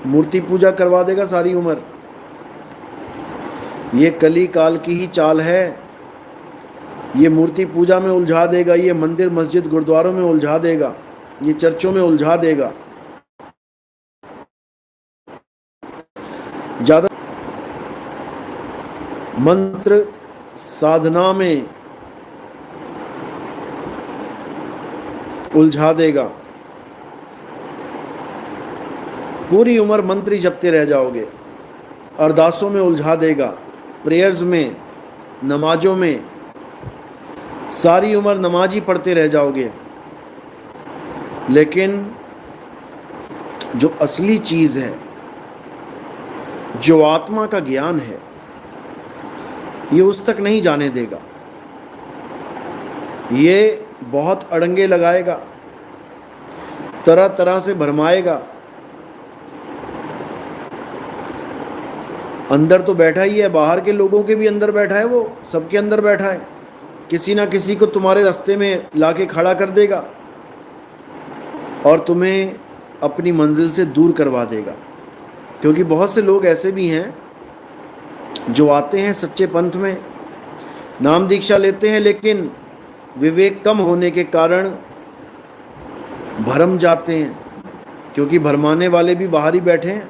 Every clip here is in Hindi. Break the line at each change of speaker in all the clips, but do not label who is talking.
मूर्ति पूजा करवा देगा सारी उम्र। ये कली काल की ही चाल है। ये मूर्ति पूजा में उलझा देगा, ये मंदिर मस्जिद गुरुद्वारों में उलझा देगा, ये चर्चों में उलझा देगा। ज्यादा मंत्र साधना में उलझा देगा। पूरी उम्र मंत्र ही जपते रह जाओगे, अरदासों में उलझा देगा, प्रेयर्स में, नमाजों में, सारी उम्र नमाज ही पढ़ते रह जाओगे। लेकिन जो असली चीज है, जो आत्मा का ज्ञान है, ये उस तक नहीं जाने देगा। ये बहुत अड़ंगे लगाएगा, तरह तरह से भरमाएगा। अंदर तो बैठा ही है, बाहर के लोगों के भी अंदर बैठा है, वो सबके अंदर बैठा है। किसी ना किसी को तुम्हारे रास्ते में लाके खड़ा कर देगा और तुम्हें अपनी मंजिल से दूर करवा देगा। क्योंकि बहुत से लोग ऐसे भी हैं जो आते हैं सच्चे पंथ में, नाम दीक्षा लेते हैं, लेकिन विवेक कम होने के कारण भरम जाते हैं। क्योंकि भरमाने वाले भी बाहर ही बैठे हैं,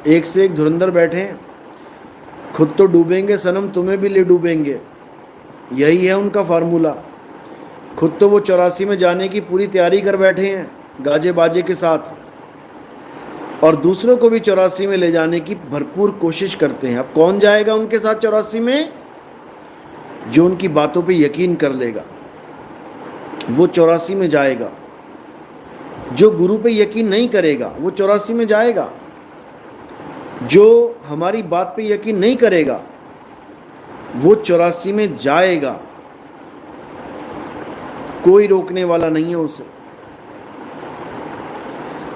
एक से एक धुरंधर बैठे हैं। खुद तो डूबेंगे सनम, तुम्हें भी ले डूबेंगे, यही है उनका फार्मूला। खुद तो वो 84 में जाने की पूरी तैयारी कर बैठे हैं गाजे बाजे के साथ, और दूसरों को भी 84 में ले जाने की भरपूर कोशिश करते हैं। अब कौन जाएगा उनके साथ 84 में? जो उनकी बातों पे यकीन कर लेगा वो 84 में जाएगा। जो गुरु पे यकीन नहीं करेगा वो 84 में जाएगा। जो हमारी बात पे यकीन नहीं करेगा वो 84 में जाएगा। कोई रोकने वाला नहीं है उसे।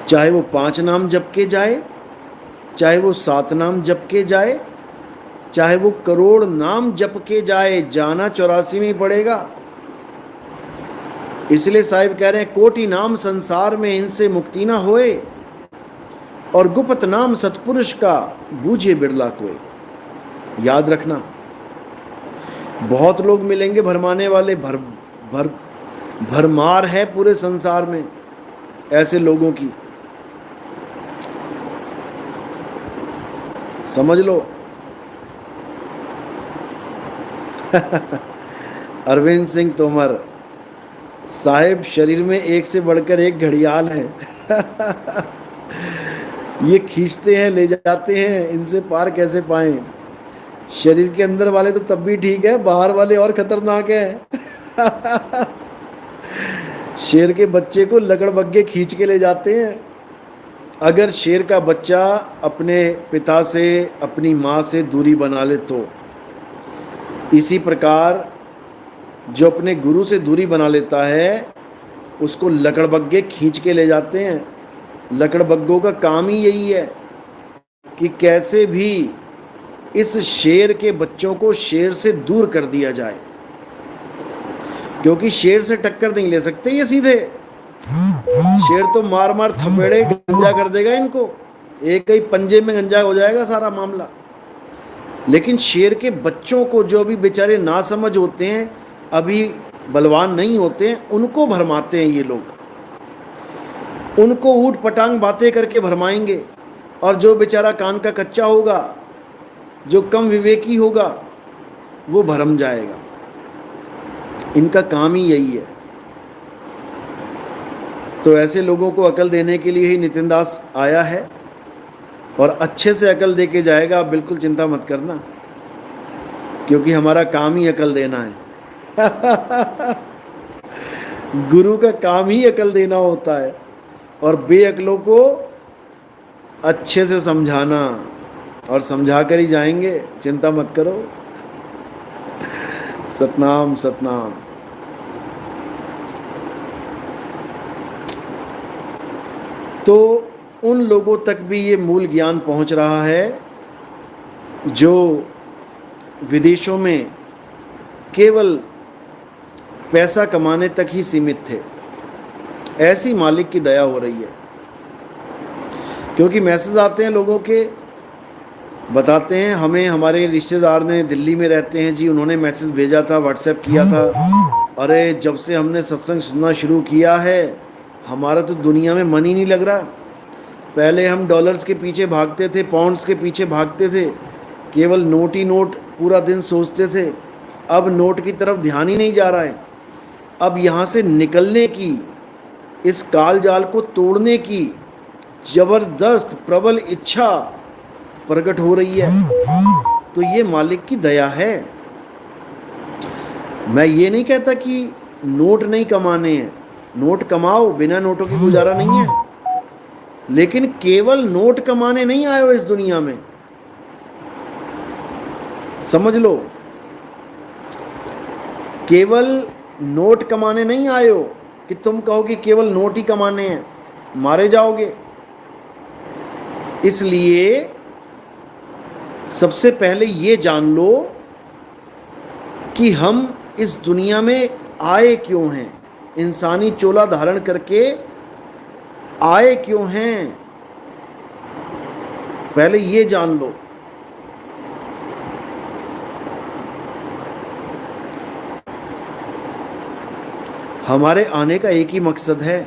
चाहे वो 5 नाम जप के जाए, चाहे वो 7 नाम जप के जाए, चाहे वो करोड़ नाम जप के जाए, जाना 84 में ही पड़ेगा। इसलिए साहिब कह रहे हैं, कोटि नाम संसार में इनसे मुक्ति ना होए, और गुप्त नाम सतपुरुष का बूझे बिरला कोई। याद रखना, बहुत लोग मिलेंगे भरमाने वाले, भरमार है पूरे संसार में ऐसे लोगों की, समझ लो। अरविंद सिंह तोमर साहिब, शरीर में एक से बढ़कर एक घड़ियाल है। ये खींचते हैं, ले जाते हैं, इनसे पार कैसे पाएं? शरीर के अंदर वाले तो तब भी ठीक है, बाहर वाले और खतरनाक हैं। शेर के बच्चे को लकड़बग्गे खींच के ले जाते हैं। अगर शेर का बच्चा अपने पिता से, अपनी माँ से दूरी बना ले तो, इसी प्रकार जो अपने गुरु से दूरी बना लेता है उसको लकड़बग्गे खींच के ले जाते हैं। लकड़बग्गों का काम ही यही है कि कैसे भी इस शेर के बच्चों को शेर से दूर कर दिया जाए, क्योंकि शेर से टक्कर नहीं ले सकते ये सीधे। शेर तो मार मार थपेड़े गंजा कर देगा इनको, एक ही पंजे में गंजा हो जाएगा सारा मामला। लेकिन शेर के बच्चों को, जो अभी बेचारे नासमझ होते हैं, अभी बलवान नहीं होते हैं, उनको भरमाते हैं ये लोग। उनको ऊट पटांग बातें करके भरमाएंगे, और जो बेचारा कान का कच्चा होगा, जो कम विवेकी होगा, वो भरम जाएगा। इनका काम ही यही है। तो ऐसे लोगों को अकल देने के लिए ही नितिन दास आया है, और अच्छे से अकल दे के जाएगा। आप बिल्कुल चिंता मत करना, क्योंकि हमारा काम ही अकल देना है। गुरु का काम ही अकल देना होता है, और बेअकलों को अच्छे से समझाना, और समझा कर ही जाएंगे, चिंता मत करो। सतनाम सतनाम। तो उन लोगों तक भी ये मूल ज्ञान पहुंच रहा है जो विदेशों में केवल पैसा कमाने तक ही सीमित थे। ऐसी मालिक की दया हो रही है। क्योंकि मैसेज आते हैं लोगों के, बताते हैं हमें, हमारे रिश्तेदार ने दिल्ली में रहते हैं जी, उन्होंने मैसेज भेजा था, व्हाट्सएप किया था, अरे जब से हमने सत्संग सुनना शुरू किया है हमारा तो दुनिया में मन ही नहीं लग रहा। पहले हम डॉलर्स के पीछे भागते थे, पाउंड्स के पीछे भागते थे, केवल नोट ही नोट पूरा दिन सोचते थे। अब नोट की तरफ ध्यान ही नहीं जा रहा है। अब यहाँ से निकलने की, इस काल जाल को तोड़ने की जबरदस्त प्रबल इच्छा प्रकट हो रही है। तो ये मालिक की दया है। मैं ये नहीं कहता कि नोट नहीं कमाने हैं, नोट कमाओ, बिना नोटों की गुजारा नहीं है, लेकिन केवल नोट कमाने नहीं आए हो इस दुनिया में, समझ लो। केवल नोट कमाने नहीं आए हो कि तुम कहो कि केवल नोट ही कमाने हैं, मारे जाओगे। इसलिए सबसे पहले ये जान लो कि हम इस दुनिया में आए क्यों हैं, इंसानी चोला धारण करके आए क्यों हैं, पहले ये जान लो। हमारे आने का एक ही मकसद है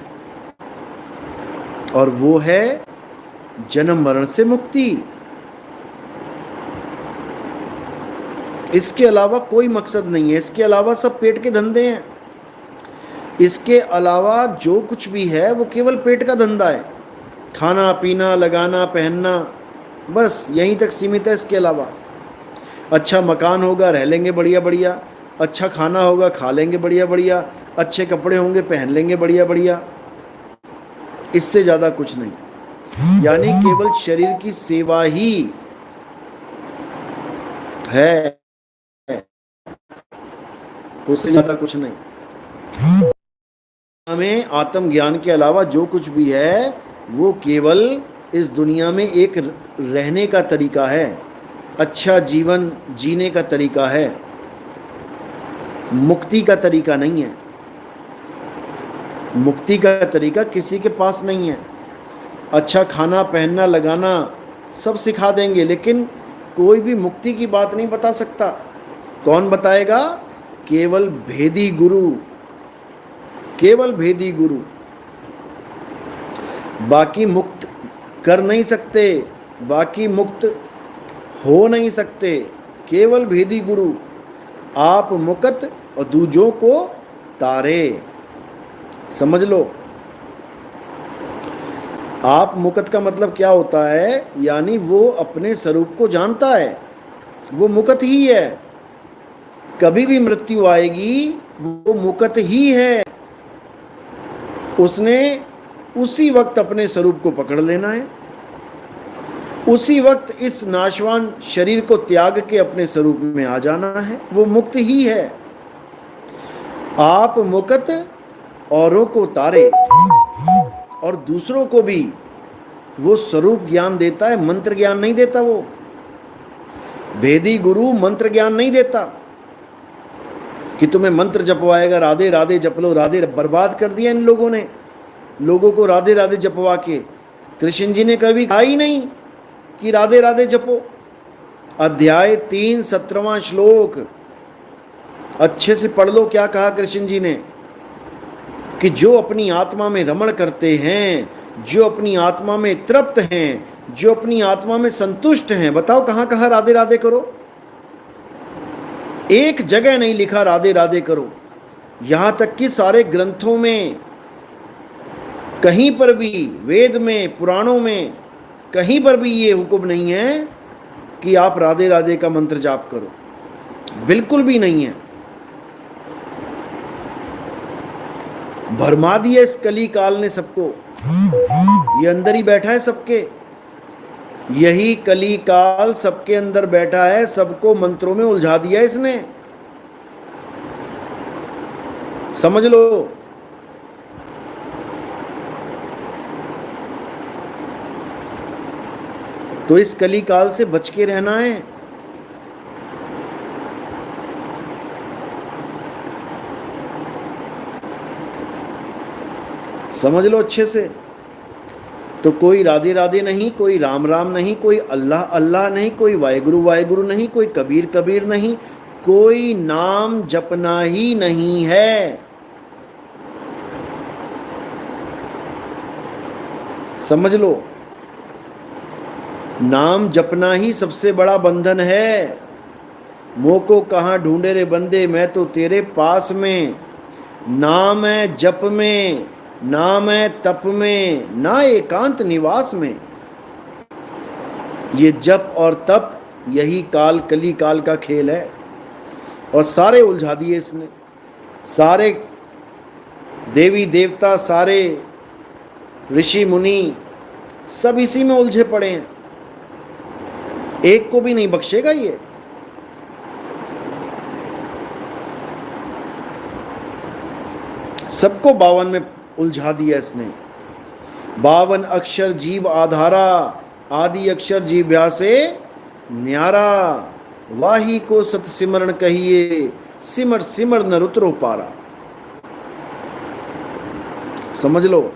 और वो है जन्म मरण से मुक्ति। इसके अलावा कोई मकसद नहीं है। इसके अलावा सब पेट के धंधे हैं। इसके अलावा जो कुछ भी है वो केवल पेट का धंधा है। खाना पीना लगाना पहनना, बस यहीं तक सीमित है। इसके अलावा अच्छा मकान होगा, रह लेंगे बढ़िया बढ़िया, अच्छा खाना होगा, खा लेंगे बढ़िया बढ़िया, अच्छे कपड़े होंगे, पहन लेंगे बढ़िया बढ़िया, इससे ज़्यादा कुछ नहीं। यानी केवल शरीर की सेवा ही है, उससे ज़्यादा कुछ नहीं। हमें आत्मज्ञान के अलावा जो कुछ भी है वो केवल इस दुनिया में एक रहने का तरीका है, अच्छा जीवन जीने का तरीका है, मुक्ति का तरीका नहीं है। मुक्ति का तरीका किसी के पास नहीं है। अच्छा खाना पहनना लगाना सब सिखा देंगे, लेकिन कोई भी मुक्ति की बात नहीं बता सकता। कौन बताएगा? केवल भेदी गुरु, केवल भेदी गुरु। बाकी मुक्त कर नहीं सकते, बाकी मुक्त हो नहीं सकते, केवल भेदी गुरु। आप मुक्त और दूजों को तारे, समझ लो। आप मुक्त का मतलब क्या होता है? यानी वो अपने स्वरूप को जानता है, वो मुक्त ही है। कभी भी मृत्यु आएगी वो मुक्त ही है, उसने उसी वक्त अपने स्वरूप को पकड़ लेना है, उसी वक्त इस नाशवान शरीर को त्याग के अपने स्वरूप में आ जाना है। वो मुक्त ही है। आप मुक्त औरों को तारे और दूसरों को भी वो स्वरूप ज्ञान देता है, मंत्र ज्ञान नहीं देता। वो भेदी गुरु मंत्र ज्ञान नहीं देता कि तुम्हें मंत्र जपवाएगा, राधे राधे जप लो, राधे। बर्बाद कर दिया इन लोगों ने, लोगों को राधे राधे जपवा के। कृष्ण जी ने कभी कहा ही नहीं कि राधे राधे जपो। अध्याय 3 17वां श्लोक अच्छे से पढ़ लो। क्या कहा कृष्ण जी ने? कि जो अपनी आत्मा में रमण करते हैं, जो अपनी आत्मा में तृप्त हैं, जो अपनी आत्मा में संतुष्ट हैं, बताओ कहाँ कहाँ राधे राधे करो? एक जगह नहीं लिखा राधे राधे करो। यहां तक कि सारे ग्रंथों में कहीं पर भी, वेद में, पुराणों में कहीं पर भी ये हुक्म नहीं है कि आप राधे राधे का मंत्र जाप करो, बिल्कुल भी नहीं है। भरमा दिया इस कली काल ने सबको, ये अंदर ही बैठा है सबके। यही कली काल सबके अंदर बैठा है, सबको मंत्रों में उलझा दिया इसने, समझ लो। तो इस कली काल से बच के रहना है। समझ लो अच्छे से। तो कोई राधे राधे नहीं, कोई राम राम नहीं, कोई अल्लाह अल्लाह नहीं, कोई वाहेगुरु वाहेगुरु नहीं, कोई कबीर कबीर नहीं, कोई नाम जपना ही नहीं है। समझ लो, नाम जपना ही सबसे बड़ा बंधन है। मोह को कहाँ ढूंढे रे बंदे, मैं तो तेरे पास में। नाम है जप में, नाम है तप में, ना एकांत निवास में। ये जप और तप, यही काल कली काल का खेल है। और सारे उलझा दिए इसने, सारे देवी देवता, सारे ऋषि मुनि सब इसी में उलझे पड़े हैं। एक को भी नहीं बख्शेगा ये। सबको 52 में उलझा दिया इसने। 52 अक्षर जीव आधारा, आदि अक्षर जीव्या से न्यारा। वाही को सत सिमरण कहिए, सिमर सिमर न रुतरो पारा। समझ लो,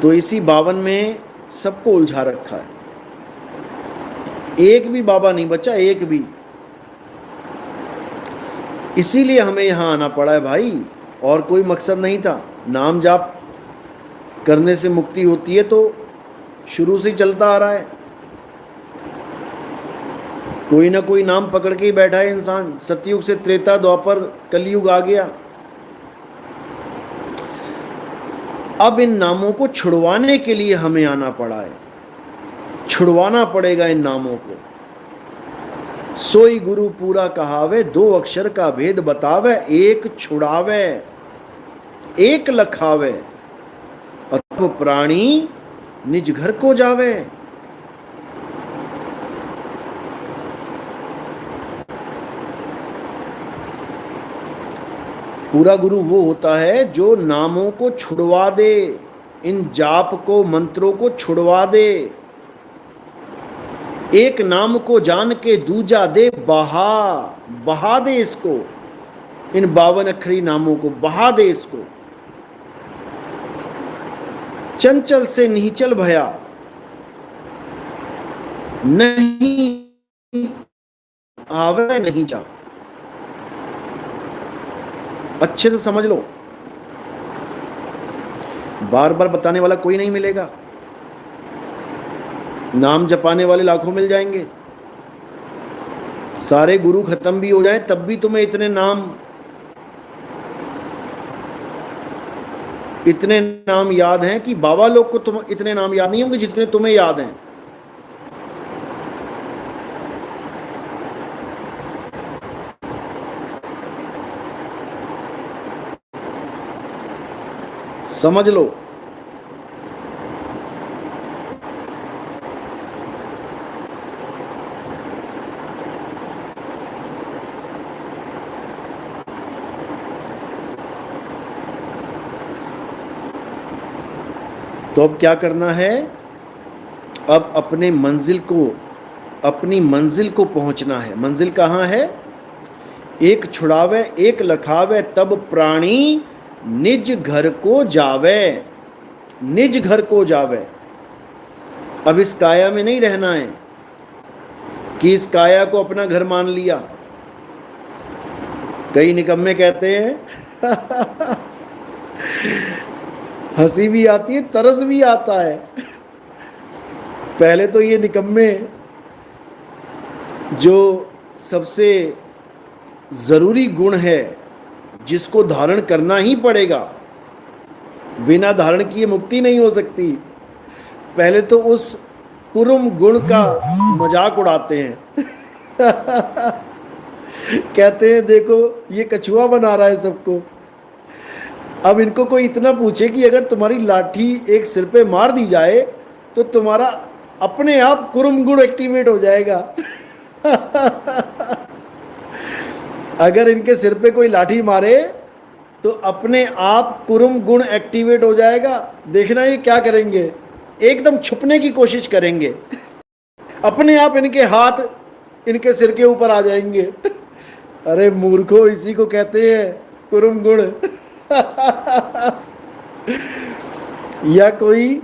तो इसी 52 में सबको उलझा रखा है। एक भी बाबा नहीं बचा, एक भी। इसीलिए हमें यहां आना पड़ा है भाई, और कोई मकसद नहीं था। नाम जाप करने से मुक्ति होती है तो शुरू से चलता आ रहा है। कोई ना कोई नाम पकड़ के ही बैठा है इंसान। सतयुग से त्रेता द्वापर कलयुग आ गया। अब इन नामों को छुड़वाने के लिए हमें आना पड़ा है। छुड़वाना पड़ेगा इन नामों को। सोई गुरु पूरा कहावे, 2 अक्षर का भेद बतावे, एक छुड़ावे एक लखावे, अतः प्राणी निज घर को जावे। पूरा गुरु वो होता है जो नामों को छुड़वा दे, इन जाप को मंत्रों को छुड़वा दे। एक नाम को जान के दूजा दे बहा, बहा दे इसको, इन 52 अक्षरी नामों को बहा दे इसको। चंचल से निचल भया, नहीं आवे नहीं जा। अच्छे से समझ लो, बार बार बताने वाला कोई नहीं मिलेगा। नाम जपाने वाले लाखों मिल जाएंगे। सारे गुरु खत्म भी हो जाए तब भी तुम्हें इतने नाम याद हैं कि बाबा लोग को तुम इतने नाम याद नहीं होंगे जितने तुम्हें याद हैं। समझ लो, तो अब क्या करना है? अब अपनी मंजिल को पहुंचना है। मंजिल कहाँ है? एक छुड़ावे एक लखावे, तब प्राणी निज घर को जावे। निज घर को जावे। अब इस काया में नहीं रहना है कि इस काया को अपना घर मान लिया। कई निकम्मे कहते हैं हंसी भी आती है, तरस भी आता है। पहले तो ये निकम्मे जो सबसे जरूरी गुण है, जिसको धारण करना ही पड़ेगा, बिना धारण किए मुक्ति नहीं हो सकती, पहले तो उस कुरुम गुण का मजाक उड़ाते हैं कहते हैं देखो ये कछुआ बना रहा है सबको। अब इनको कोई इतना पूछे कि अगर तुम्हारी लाठी एक सिर पे मार दी जाए तो तुम्हारा अपने आप कुरुम गुण एक्टिवेट हो जाएगा अगर इनके सिर पे कोई लाठी मारे तो अपने आप कुरुम गुण एक्टिवेट हो जाएगा। देखना ये क्या करेंगे, एकदम छुपने की कोशिश करेंगे, अपने आप इनके हाथ इनके सिर के ऊपर आ जाएंगे अरे मूर्खो, इसी को कहते हैं कुरुम गुण या कोई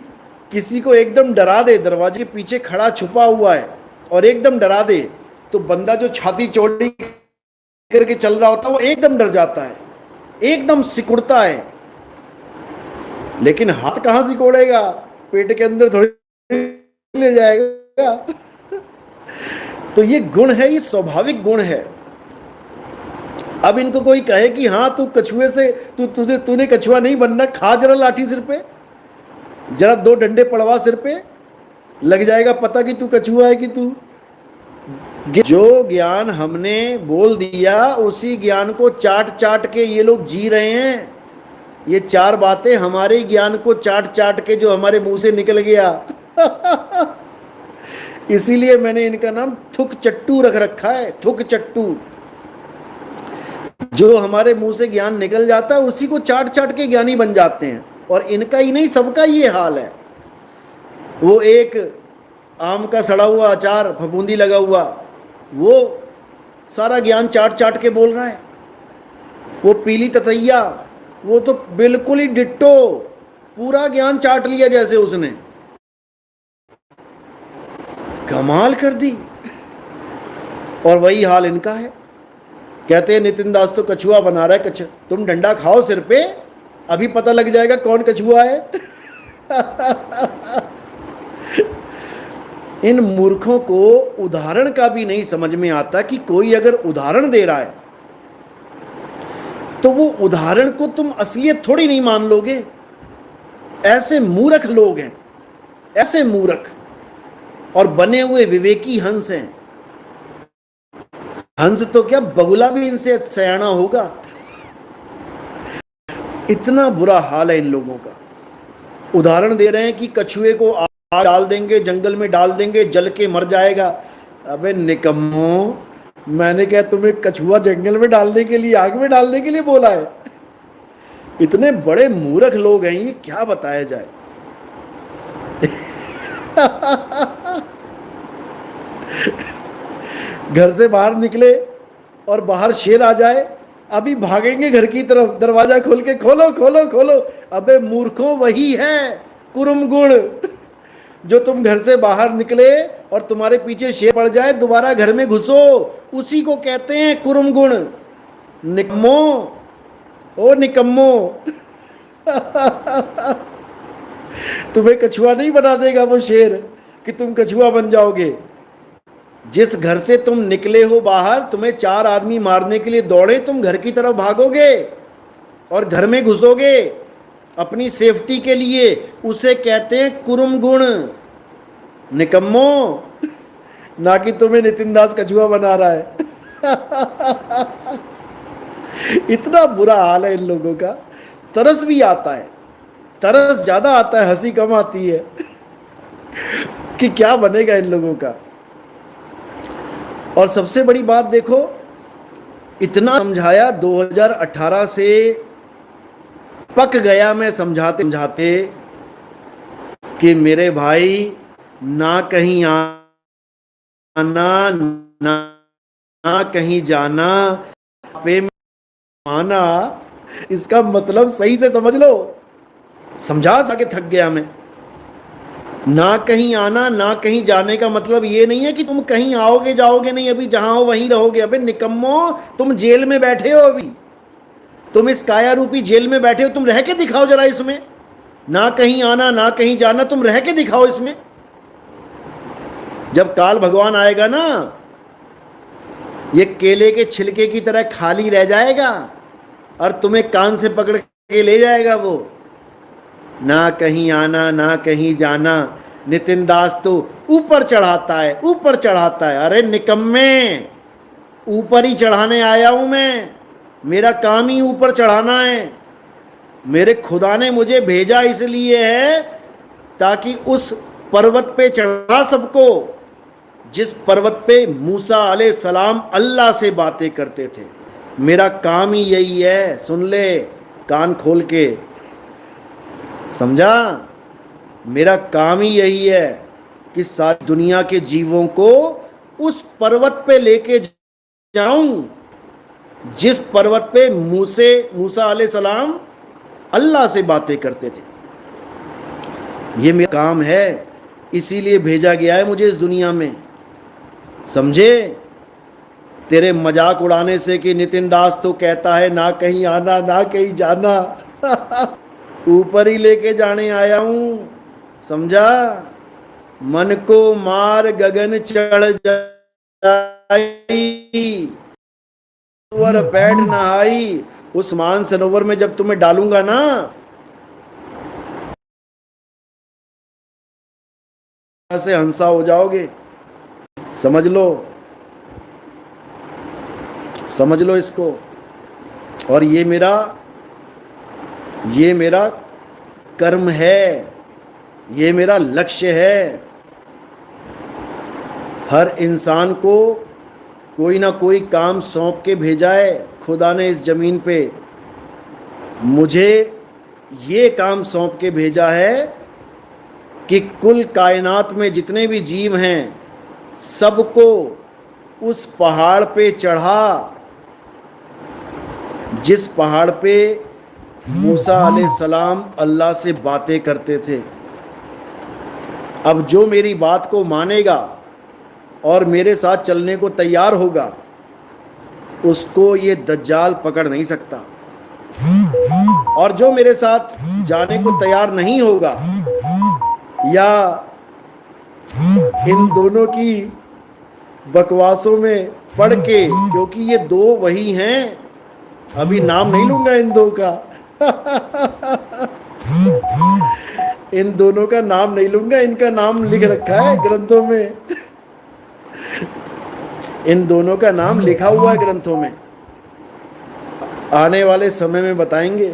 किसी को एकदम डरा दे, दरवाजे के पीछे खड़ा छुपा हुआ है और एकदम डरा दे, तो बंदा जो छाती चौड़ी करके चल रहा होता है वो एकदम डर जाता है, एकदम सिकुड़ता है। लेकिन हाथ कहां सिकोड़ेगा, पेट के अंदर थोड़ी ले जाएगा। तो ये गुण है, ये स्वाभाविक गुण है। अब इनको कोई कहे कि हाँ तू कछुए से तूने कछुआ नहीं बनना, खा जरा लाठी सिर पे, जरा 2 डंडे पड़वा सिर पे, लग जाएगा पता कि तू कछुआ है कि तू। जो ज्ञान हमने बोल दिया उसी ज्ञान को चाट चाट के ये लोग जी रहे हैं। ये 4 बातें हमारे ज्ञान को चाट चाट के जो हमारे मुंह से निकल गया। इसीलिए मैंने इनका नाम थुक चट्टू रख रखा है, थुक चट्टू। जो हमारे मुंह से ज्ञान निकल जाता है उसी को चाट चाट के ज्ञानी बन जाते हैं। और इनका ही नहीं, सबका ये हाल है। वो एक आम का सड़ा हुआ अचार फफूंदी लगा हुआ, वो सारा ज्ञान चाट चाट के बोल रहा है। वो पीली ततैया, वो तो बिल्कुल ही डिट्टो, पूरा ज्ञान चाट लिया जैसे उसने, कमाल कर दी। और वही हाल इनका है। कहते हैं नितिन दास तो कछुआ बना रहा है, तुम डंडा खाओ सिर पे, अभी पता लग जाएगा कौन कछुआ है। इन मूर्खों को उदाहरण का भी नहीं समझ में आता कि कोई अगर उदाहरण दे रहा है तो वो उदाहरण को तुम असलियत थोड़ी नहीं मान लोगे। ऐसे मूर्ख लोग हैं, ऐसे मूर्ख, और बने हुए विवेकी हंस हैं। हंस तो क्या, बगुला भी इनसे सयाना होगा। इतना बुरा हाल है इन लोगों का। उदाहरण दे रहे हैं कि कछुए को आग डाल देंगे, जंगल में डाल देंगे, जल के मर जाएगा। अबे निकम्मो, मैंने क्या तुम्हें कछुआ जंगल में डालने के लिए, आग में डालने के लिए बोला है? इतने बड़े मूर्ख लोग हैं, ये क्या बताया जाए। घर से बाहर निकले और बाहर शेर आ जाए, अभी भागेंगे घर की तरफ, दरवाजा खोल के, खोलो खोलो खोलो। अबे मूर्खों, वही है कुरुम गुण। जो तुम घर से बाहर निकले और तुम्हारे पीछे शेर पड़ जाए, दोबारा घर में घुसो, उसी को कहते हैं कुरुम गुण। निकम्मो, ओ निकम्मो। तुम्हें कछुआ नहीं बना देगा वो शेर कि तुम कछुआ बन जाओगे। जिस घर से तुम निकले हो बाहर, तुम्हें 4 आदमी मारने के लिए दौड़े, तुम घर की तरफ भागोगे और घर में घुसोगे अपनी सेफ्टी के लिए, उसे कहते हैं कुरुम गुण। निकम्मो, ना कि तुम्हें नितिन दास कछुआ बना रहा है। इतना बुरा हाल है इन लोगों का। तरस भी आता है, तरस ज्यादा आता है, हंसी कम आती है कि क्या बनेगा इन लोगों का। और सबसे बड़ी बात देखो, इतना समझाया 2018 से, पक गया मैं समझाते समझाते कि मेरे भाई ना कहीं आना ना कहीं जाना, पे आना, इसका मतलब सही से समझ लो। समझा सके थक गया मैं। ना कहीं आना ना कहीं जाने का मतलब ये नहीं है कि तुम कहीं आओगे जाओगे नहीं, अभी जहां हो वहीं रहोगे। अबे निकम्मो, तुम जेल में बैठे हो, अभी तुम इस काया रूपी जेल में बैठे हो, तुम रह के दिखाओ जरा इसमें। ना कहीं आना ना कहीं जाना, तुम रह के दिखाओ इसमें। जब काल भगवान आएगा ना, ये केले के छिलके की तरह खाली रह जाएगा और तुम्हें कान से पकड़ के ले जाएगा वो। ना कहीं आना ना कहीं जाना, नितिन दास तो ऊपर चढ़ाता है, ऊपर चढ़ाता है। अरे निकम्मे, ऊपर ही चढ़ाने आया हूं मैं, मेरा काम ही ऊपर चढ़ाना है। मेरे खुदा ने मुझे भेजा इसलिए है ताकि उस पर्वत पे चढ़ा सबको, जिस पर्वत पे मूसा अलैहिस्सलाम अल्लाह से बातें करते थे। मेरा काम ही यही है, सुन ले कान खोल के, समझा? मेरा काम ही यही है कि सारी दुनिया के जीवों को उस पर्वत पे लेके जाऊं जिस पर्वत पे मूसा अलैहिस्सलाम अल्लाह से बातें करते थे। ये मेरा काम है, इसीलिए भेजा गया है मुझे इस दुनिया में, समझे। तेरे मजाक उड़ाने से कि नितिन दास तो कहता है ना कहीं आना ना कहीं जाना ऊपर ही लेके जाने आया हूं, समझा। मन को मार गगन चढ़ जाई, सरोवर बैठ नहाई। उस मान सरोवर में जब तुम्हें डालूंगा ना, से हंसा हो जाओगे। समझ लो, समझ लो इसको। और ये मेरा कर्म है, ये मेरा लक्ष्य है। हर इंसान को कोई ना कोई काम सौंप के भेजा है खुदा ने इस जमीन पे। मुझे ये काम सौंप के भेजा है कि कुल कायनात में जितने भी जीव हैं सबको उस पहाड़ पे चढ़ा जिस पहाड़ पे मूसा अलैहिस्सलाम अल्लाह से बातें करते थे। अब जो मेरी बात को मानेगा और मेरे साथ चलने को तैयार होगा, उसको ये दज्जाल पकड़ नहीं सकता। और जो मेरे साथ जाने को तैयार नहीं होगा, या इन दोनों की बकवासों में पढ़ के, क्योंकि ये दो वही हैं, अभी नाम नहीं लूंगा इन दो का इन दोनों का नाम नहीं लूंगा, इनका नाम लिख रखा है ग्रंथों में इन दोनों का नाम लिखा हुआ है ग्रंथों में, आने वाले समय में बताएंगे।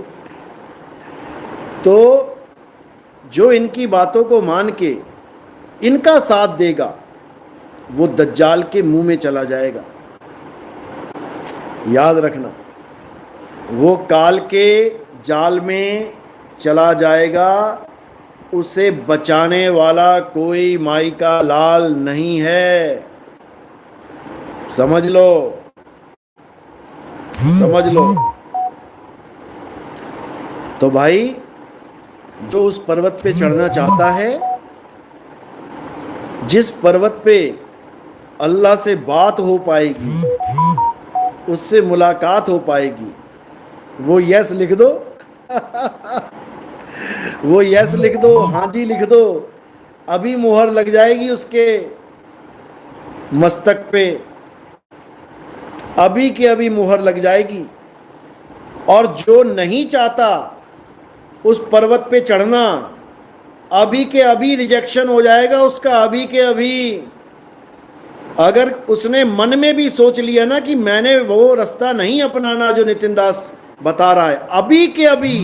तो जो इनकी बातों को मान के इनका साथ देगा, वो दज्जाल के मुंह में चला जाएगा। याद रखना, वो काल के जाल में चला जाएगा। उसे बचाने वाला कोई माई का लाल नहीं है। समझ लो, समझ लो। तो भाई, जो उस पर्वत पे चढ़ना चाहता है, जिस पर्वत पे अल्लाह से बात हो पाएगी, उससे मुलाकात हो पाएगी, वो यस लिख दो वो यस लिख दो, हाँ जी लिख दो। अभी मुहर लग जाएगी उसके मस्तक पे, अभी के अभी मुहर लग जाएगी। और जो नहीं चाहता उस पर्वत पे चढ़ना, अभी के अभी रिजेक्शन हो जाएगा उसका, अभी के अभी। अगर उसने मन में भी सोच लिया ना कि मैंने वो रास्ता नहीं अपनाना जो नितिन दास बता रहा है, अभी के अभी